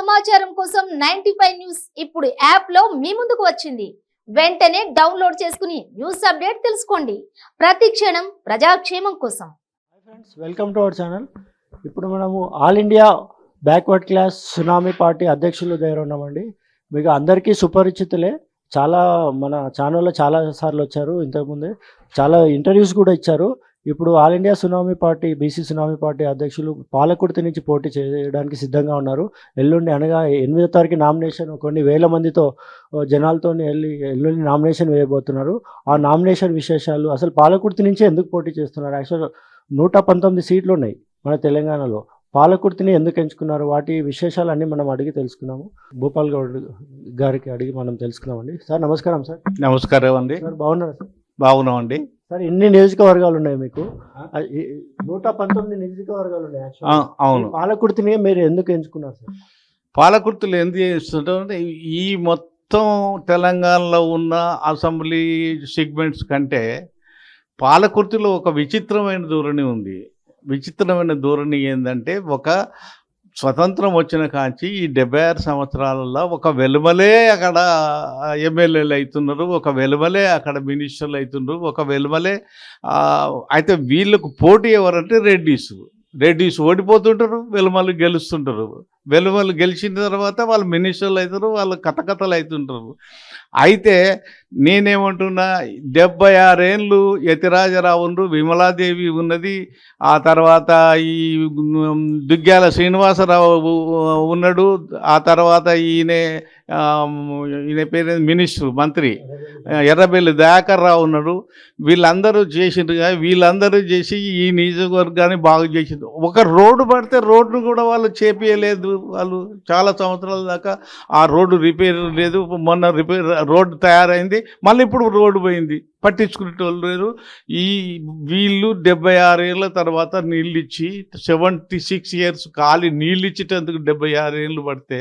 సమాచారం కోసం 95 న్యూస్ ఇప్పుడు యాప్ లో మీ ముందుకు వచ్చింది. వెంటనే డౌన్లోడ్ చేసుకుని న్యూస్ అప్డేట్ తెలుసుకోండి. ప్రతి క్షణం ప్రజాక్షేమం కోసం. Friends, welcome to our channel. ఇప్పుడు మనము all India backward class tsunami party అధ్యక్షుల దగ్గర ఉన్నామండి. మీకు అందరికీ సుపరిచితులే. చాలా మన ఛానల్లో చాలా సార్లు వచ్చారు. ఇంతకుముందే చాలా ఇంటర్వ్యూస్ కూడా ఇచ్చారు. ఇప్పుడు all India tsunami party BC tsunami party అధ్యక్షులు పాలకుర్తి నుంచి పోటీ చేయడానికి సిద్ధంగా ఉన్నారు. ఎల్లుండి అనగా 8వ తారీఖు నామినేషన్ కొన్ని వేల మందితో జనాలతో ఎల్లుండి నామినేషన్ వేయబోతున్నారు. ఆ నామినేషన్ విశేషాలు, అసలు పాలకుర్తి నుంచి ఎందుకు పోటీ చేస్తున్నారు, యాక్చువల్ 119 సీట్లు ఉన్నాయి మన తెలంగాణలో. పాలకుర్తిని ఎందుకు ఎంచుకున్నారు, వాటి విశేషాలు అన్నీ మనం అడిగి తెలుసుకున్నాము. భూపాల్ గౌడ్ గారికి అడిగి మనం తెలుసుకున్నామండి. సార్ నమస్కారం. సార్ నమస్కారం అండి. సార్ బాగున్నారు సార్? బాగున్నామండి. సార్ ఎన్ని నియోజకవర్గాలు ఉన్నాయి మీకు? 119 నియోజకవర్గాలు ఉన్నాయి. అవును. పాలకుర్తిని మీరు ఎందుకు ఎంచుకున్నారు సార్? పాలకుర్తిలో ఎందుకు చేస్తుంటే ఈ మొత్తం తెలంగాణలో ఉన్న అసెంబ్లీ సెగ్మెంట్స్ కంటే పాలకుర్తిలో ఒక విచిత్రమైన ధోరణి ఉంది. విచిత్రమైన ధోరణి ఏంటంటే, ఒక స్వతంత్రం వచ్చిన కాంచి ఈ 76 సంవత్సరాలలో ఒక వెలుమలే అక్కడ ఎమ్మెల్యేలు అవుతున్నారు, ఒక వెలుమలే అక్కడ మినిస్టర్లు అవుతున్నారు, ఒక వెలుమలే. అయితే వీళ్ళకు పోటీ ఎవరంటే రెడ్డిస్ ఓడిపోతుంటారు, వెలుమలు గెలుస్తుంటారు. వెలుమలు గెలిచిన తర్వాత వాళ్ళు మినిస్టర్లు అవుతారు, వాళ్ళు కథకథలు అవుతుంటారు. అయితే నేనేమంటున్నా, 76 ఏళ్ళు యతిరాజరావు ఉండ్రు, విమలాదేవి ఉన్నది, ఆ తర్వాత ఈ దుగ్గ్యాల శ్రీనివాసరావు ఉన్నాడు, ఆ తర్వాత ఈయన పేరు మినిస్టర్ మంత్రి ఎర్రబెల్లి దయాకర్ రావు ఉన్నాడు. వీళ్ళందరూ చేసిండ్రుగా, వీళ్ళందరూ చేసి ఈ నియోజకవర్గాన్ని బాగు చేసిండ్రు. ఒక రోడ్డు పడితే రోడ్డు కూడా వాళ్ళు చేపియలేదు. వాళ్ళు చాలా సంవత్సరాల దాకా ఆ రోడ్డు రిపేర్ లేదు. మొన్న రోడ్డు తయారైంది, మళ్ళీ ఇప్పుడు రోడ్డు పోయింది, పట్టించుకునేటోళ్ళు లేరు. వీళ్ళు 76 ఏళ్ళ తర్వాత నీళ్ళు ఇచ్చి 76 ఇయర్స్ ఖాళీ నీళ్ళు ఇచ్చేటందుకు 76 ఏళ్ళు పడితే,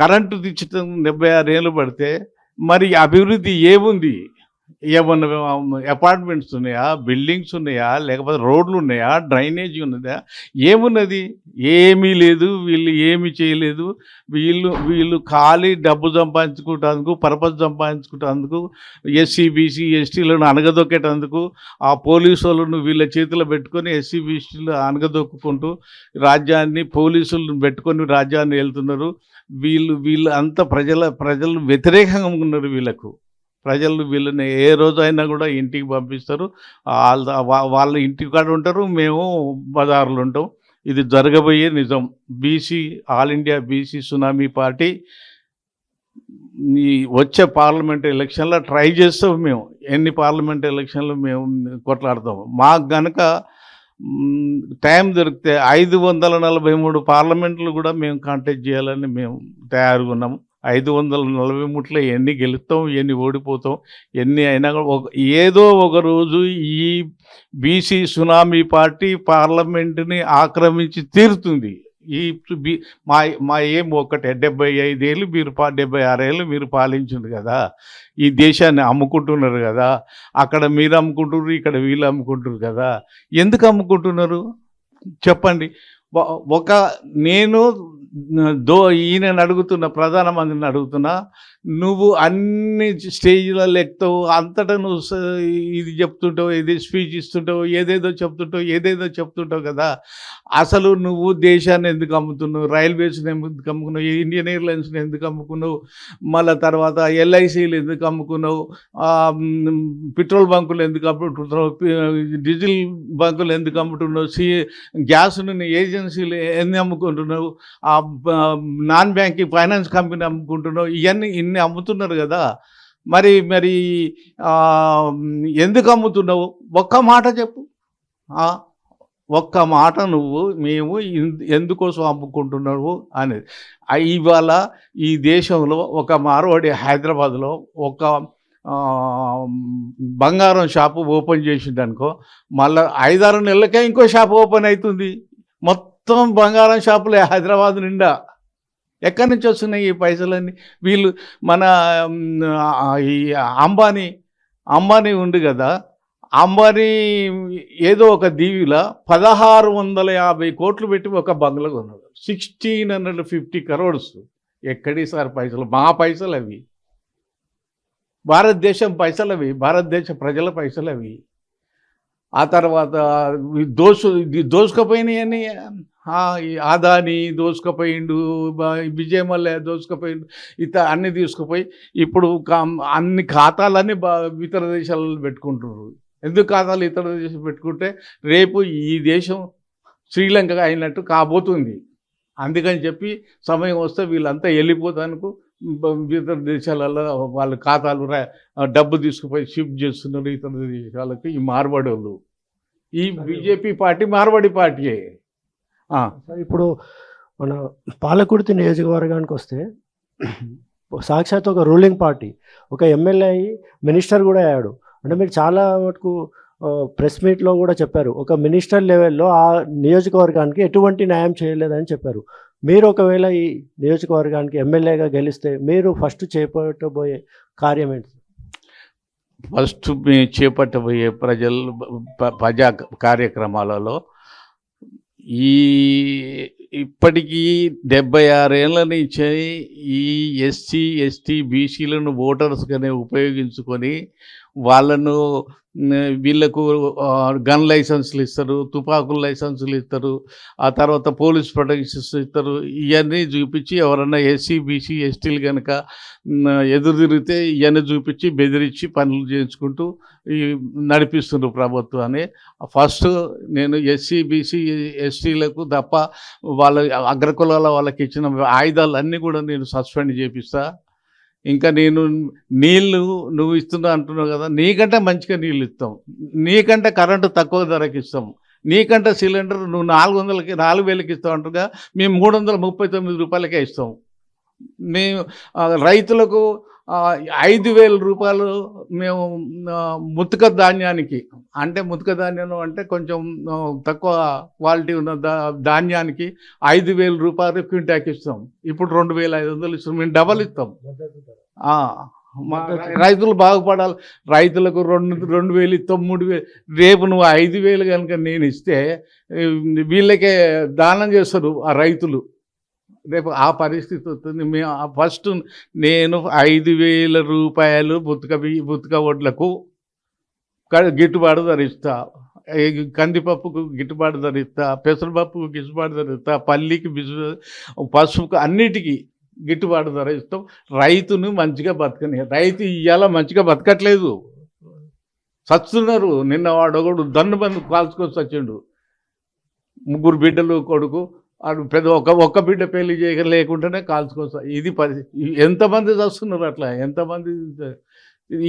కరెంటు తెచ్చటం 76 ఏళ్ళు పడితే, మరి అభివృద్ధి ఏముంది? ఏమన్నా అపార్ట్మెంట్స్ ఉన్నాయా, బిల్డింగ్స్ ఉన్నాయా, లేకపోతే రోడ్లు ఉన్నాయా, డ్రైనేజీ ఉన్నదా? ఏమున్నది? ఏమీ లేదు. వీళ్ళు ఏమీ చేయలేదు. వీళ్ళు ఖాళీ డబ్బు సంపాదించుకుంటేందుకు, పర్పస్ సంపాదించుకుంటేందుకు, ఎస్సీ బీసీ ఎస్టీలను అనగదొక్కేటందుకు, ఆ పోలీసు వాళ్ళను వీళ్ళ చేతిలో పెట్టుకొని ఎస్సీ బీసీలు అనగదొక్కుంటూ రాజ్యాన్ని, పోలీసులను పెట్టుకొని రాజ్యాన్ని వెళ్తున్నారు. వీళ్ళు అంతా ప్రజలు వ్యతిరేకంగా ఉన్నారు. ప్రజలు వీళ్ళని ఏ రోజైనా కూడా ఇంటికి పంపిస్తారు. వాళ్ళ ఇంటి కాడ ఉంటారు, మేము బజార్లు ఉంటాం. ఇది జరగబోయే నిజం. All India BC tsunami party వచ్చే పార్లమెంట్ ఎలక్షన్లో ట్రై చేస్తాం. మేము ఎన్ని పార్లమెంట్ ఎలక్షన్లు మేము కొట్లాడతాం. మాకు గనక టైం దొరికితే 543 పార్లమెంట్లు కూడా మేము కాంటాక్ట్ చేయాలని మేము తయారుగా ఉన్నాము. 543లో ఎన్ని గెలుస్తాం, ఎన్ని ఓడిపోతాం, ఎన్ని అయినా ఏదో ఒక రోజు ఈ బీసీ సునామీ పార్టీ పార్లమెంటుని ఆక్రమించి తీరుతుంది. మా ఏం ఒకటే, 75 ఏళ్ళు మీరు 76 ఏళ్ళు మీరు పాలించింది కదా, ఈ దేశాన్ని అమ్ముకుంటున్నారు కదా. అక్కడ మీరు అమ్ముకుంటున్నారు, ఇక్కడ వీళ్ళు అమ్ముకుంటున్నారు కదా. ఎందుకు అమ్ముకుంటున్నారు చెప్పండి. నేను ఈయనని అడుగుతున్నా, ప్రధానమంత్రిని అడుగుతున్నా, నువ్వు అన్ని స్టేజ్లలో ఎక్కుతావు, అంతటా నువ్వు ఇది చెప్తుంటావు, ఇది స్పీచ్ ఇస్తుంటావు, ఏదేదో చెప్తుంటావు కదా. అసలు నువ్వు దేశాన్ని ఎందుకు అమ్ముతున్నావు? రైల్వేస్ని ఎందుకు అమ్ముకున్నావు? ఇండియన్ ఎయిర్లైన్స్ని ఎందుకు అమ్ముకున్నావు? మళ్ళీ తర్వాత ఎల్ఐసీలు ఎందుకు అమ్ముకున్నావు? పెట్రోల్ బంకులు ఎందుకు అమ్ముకుంటున్నావు? డీజిల్ బంకులు ఎందుకు అమ్ముతున్నావు? గ్యాస్ని ఏజెన్సీలు ఎన్ని అమ్ముకుంటున్నావు? నాన్ బ్యాంకింగ్ ఫైనాన్స్ కంపెనీ అమ్ముకుంటున్నావు. ఇన్ని అమ్ముతున్నారు కదా. మరి ఎందుకు అమ్ముతున్నావు? ఒక్క మాట చెప్పు. ఒక్క మాట నువ్వు మేము ఎందుకోసం అమ్ముకుంటున్నావు అనేది. ఇవాళ ఈ దేశంలో ఒక మార్వాడి హైదరాబాద్లో ఒక బంగారం షాపు ఓపెన్ చేసింది అనుకో, మళ్ళీ 5-6 నెలలకే ఇంకో షాప్ ఓపెన్ అవుతుంది. మొత్తం బంగారం షాపులే హైదరాబాద్ నిండా. ఎక్కడి నుంచి వస్తున్నాయి ఈ పైసలన్నీ? వీళ్ళు మన ఈ అంబానీ ఉంది కదా, అంబానీ ఏదో ఒక దీవిలో 1650 కోట్లు పెట్టి ఒక బంగ్లా కొన్నాడు. 1650 crores. ఎక్కడి సార్ పైసలు? మా పైసలు అవి, భారతదేశం పైసలు అవి, భారతదేశ ప్రజల పైసలు అవి. ఆ తర్వాత దోసుకపోయినాయని ఈ అదాని దోసుకపోయిండు, విజయ్ మల్య దోసుకపోయిండు, అన్ని తీసుకుపోయి ఇప్పుడు అన్ని ఖాతాలన్నీ ఇతర దేశాలలో పెట్టుకుంటున్నారు. ఎందుకు ఖాతాలు ఇతర దేశం పెట్టుకుంటే రేపు ఈ దేశం శ్రీలంక అయినట్టు కాబోతుంది. అందుకని చెప్పి సమయం వస్తే వీళ్ళంతా వెళ్ళిపోతానికి ఇతర దేశాలలో వాళ్ళ ఖాతాలు డబ్బు తీసుకుపోయి షిఫ్ట్ చేస్తున్నారు ఇతర దేశాలకు. ఈ మార్వాడి వాళ్ళు, ఈ బీజేపీ పార్టీ మార్వాడి పార్టీయే. ఇప్పుడు మన పాలకుర్తి నియోజకవర్గానికి వస్తే సాక్షాత్ ఒక రూలింగ్ పార్టీ, ఒక ఎమ్మెల్యే అయ్యి మినిస్టర్ కూడా అయ్యాడు. అంటే మీరు చాలా మటుకు ప్రెస్ మీట్లో కూడా చెప్పారు, ఒక మినిస్టర్ లెవెల్లో ఆ నియోజకవర్గానికి ఎటువంటి న్యాయం చేయలేదని చెప్పారు. మీరు ఒకవేళ ఈ నియోజకవర్గానికి ఎమ్మెల్యేగా గెలిస్తే మీరు ఫస్ట్ చేపట్టబోయే కార్యం ఏంటి? ఫస్ట్ మేము చేపట్టబోయే ప్రజా కార్యక్రమాలలో ఇప్పటికీ 76 ఏళ్ళ నుంచి ఈ ఎస్సీ ఎస్టీ బీసీలను ఓటర్స్గానే ఉపయోగించుకొని వాళ్ళను వీళ్ళకు గన్ లైసెన్సులు ఇస్తారు, తుపాకుల లైసెన్సులు ఇస్తారు, ఆ తర్వాత పోలీస్ ప్రొటెక్షన్స్ ఇస్తారు. ఇవన్నీ చూపించి ఎవరన్నా ఎస్సీ బీసీ ఎస్టీలు కనుక ఎదురు తిరిగితే ఇవన్నీ చూపించి బెదిరించి పనులు చేయించుకుంటూ నడిపిస్తున్నారు ప్రభుత్వాన్ని. ఫస్ట్ నేను ఎస్సీ బీసీ ఎస్టీలకు తప్ప వాళ్ళ అగ్రకులాల వాళ్ళకి ఇచ్చిన ఆయుధాలన్నీ కూడా నేను సస్పెండ్ చేపిస్తా. ఇంకా నేను నీళ్ళు నువ్వు ఇస్తున్నా అంటున్నావు కదా, నీకంటే మంచిగా నీళ్ళు ఇస్తాం, నీకంటే కరెంటు తక్కువ ధరకి ఇస్తాం, నీకంటే సిలిండర్ నువ్వు 4,000కి ఇస్తావు అంటుగా మేము 339 రూపాయలకే ఇస్తాం. మేము రైతులకు 5,000 రూపాయలు మేము ముతక ధాన్యానికి, అంటే ముతక ధాన్యం అంటే కొంచెం తక్కువ క్వాలిటీ ఉన్న ధాన్యానికి 5,000 రూపాయలు క్వింటాకి ఇస్తాం. ఇప్పుడు 2,500 ఇస్తాం. మేము డబల్ ఇస్తాం. మా రైతులు బాగుపడాలి. రైతులకు 2,000 ఇస్తాం, 3,000. రేపు నువ్వు 5,000 కనుక నేను ఇస్తే వీళ్ళకే దానం చేస్తారు ఆ రైతులు. రేపు ఆ పరిస్థితి వస్తుంది. మేము ఫస్ట్ నేను 5,000 రూపాయలు బుతక వడ్లకు గిట్టుబాటు ధర ఇస్తా, కందిపప్పుకు గిట్టుబాటు ధర ఇస్తా, పెసరపప్పుకు గిట్టుబాటు ధర ఇస్తా, పల్లికి పసుపుకు అన్నిటికీ గిట్టుబాటు ధర ఇస్తాం. రైతును మంచిగా బతకని. రైతు ఇవాళ మంచిగా బతకట్లేదు, చస్తున్నారు. నిన్న వాడు ఒకడు దన్ను బంధు కాల్చుకొని చచ్చిండు. 3 బిడ్డలు కొడుకు, వాడు పెద్ద ఒక్క బిడ్డ పెళ్లి చేయలేకుండానే కాల్చుకొస్తా. ఇది పరిస్థితి. ఎంతమంది చస్తున్నారు అట్లా? ఎంతమంది?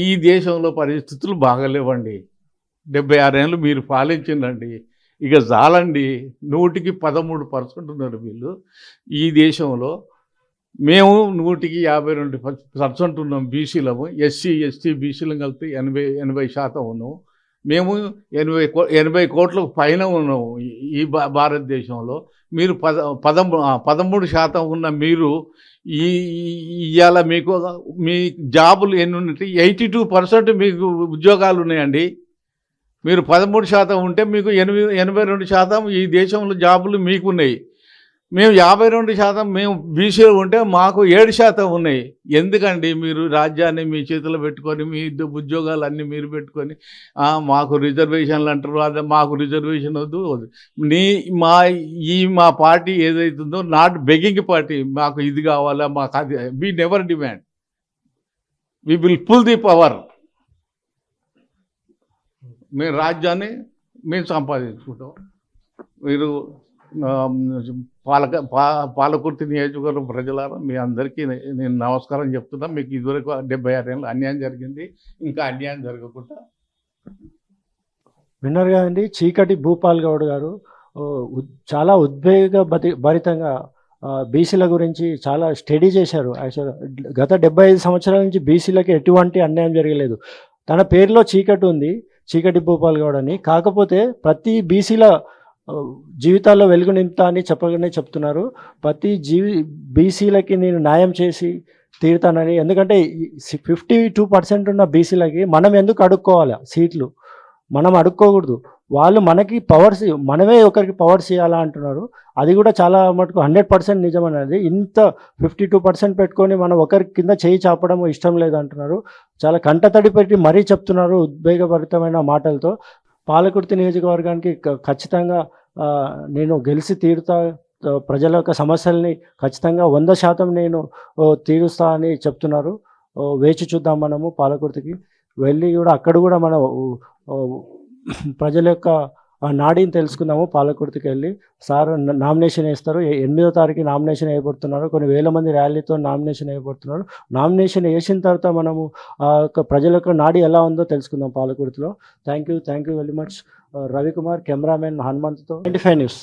ఈ దేశంలో పరిస్థితులు బాగలేవండి. 76 ఏళ్ళు మీరు పాలించిందండి, ఇక చాలండి. 100కి 13% ఉన్నారు వీళ్ళు ఈ దేశంలో. మేము 100కి 52% ఉన్నాం బీసీలము. ఎస్సీ ఎస్టీ బీసీలను కలిపి 80% ఉన్నాము. మేము 80 కోట్లకు పైన ఉన్నాము ఈ భారతదేశంలో. మీరు 13% ఉన్న మీరు ఇవాళ మీకు మీ జాబులు ఎన్ని ఉన్నాయి? 82% మీకు ఉద్యోగాలు ఉన్నాయండి. మీరు 13% ఉంటే మీకు 82% ఈ దేశంలో జాబులు మీకు ఉన్నాయి. మేము 52%, మేము బీసీలో ఉంటే మాకు 7% ఉన్నాయి. ఎందుకండి మీరు రాజ్యాన్ని మీ చేతిలో పెట్టుకొని మీ ఉద్యోగాలు అన్నీ మీరు పెట్టుకొని మాకు రిజర్వేషన్లు అంటారు? అదే మాకు రిజర్వేషన్ వద్దు. మా పార్టీ ఏదైతుందో నాట్ బెగ్గింగ్ పార్టీ. మాకు ఇది కావాలా, మాకు అది, we never demand. We will pull the power. మేము రాజ్యాన్ని మేము సంపాదించుకుంటాం. మీరు పాలకుర్తి నియోజకవర్గం ప్రజలారా మీ అందరికీ నేను నమస్కారం చెప్తున్నా. మీకు ఇదివరకు 76 ఏళ్ళు అన్యాయం జరిగింది, ఇంకా అన్యాయం జరగకుండా. విన్నారు కదండి, చీకటి భూపాల్ గౌడ్ గారు చాలా భరితంగా బీసీల గురించి చాలా స్టడీ చేశారు. యాక్చువల్గా గత 75 సంవత్సరాల నుంచి బీసీలకి ఎటువంటి అన్యాయం జరగలేదు. తన పేరులో చీకటి ఉంది, చీకటి భూపాల్ గౌడ్ అని. కాకపోతే ప్రతి బీసీల జీవితాల్లో వెలుగు నింపుతా అని చెప్పగానే చెప్తున్నారు. ప్రతి బీసీలకి నేను న్యాయం చేసి తీరుతానని. ఎందుకంటే 52% ఉన్న బీసీలకి మనం ఎందుకు అడుక్కోవాలి సీట్లు? మనం అడుక్కోకూడదు. వాళ్ళు మనకి పవర్స్, మనమే ఒకరికి పవర్స్ ఇవ్వాలా అంటున్నారు. అది కూడా చాలా మటుకు 100% నిజం అనేది. ఇంత 52% పెట్టుకొని మనం ఒకరి కింద చేయి చాపడం ఇష్టం లేదంటున్నారు. చాలా కంటతడి పెట్టి మరీ చెప్తున్నారు ఉద్వేగభరితమైన మాటలతో. పాలకుర్తి నియోజకవర్గానికి ఖచ్చితంగా నేను గెలిచి తీరుతా, ప్రజల యొక్క సమస్యల్ని ఖచ్చితంగా 100% నేను తీరుస్తా అని చెప్తున్నారు. వేచి చూద్దాం మనము పాలకుర్తికి వెళ్ళి కూడా అక్కడ కూడా మనం ప్రజల యొక్క నాడిని తెలుసుకుందాము. పాలకుర్తికి వెళ్ళి సార్ నామినేషన్ వేస్తారు. 8వ తారీఖు నామినేషన్ వేయబడుతున్నారు. కొన్ని వేల మంది ర్యాలీతో నామినేషన్ వేయబడుతున్నారు. నామినేషన్ వేసిన తర్వాత మనము ప్రజల యొక్క నాడి ఎలా ఉందో తెలుసుకుందాం పాలకుర్తిలో. Thank you very much. Ravikumar, cameraman హనుమంత్తో 95 న్యూస్.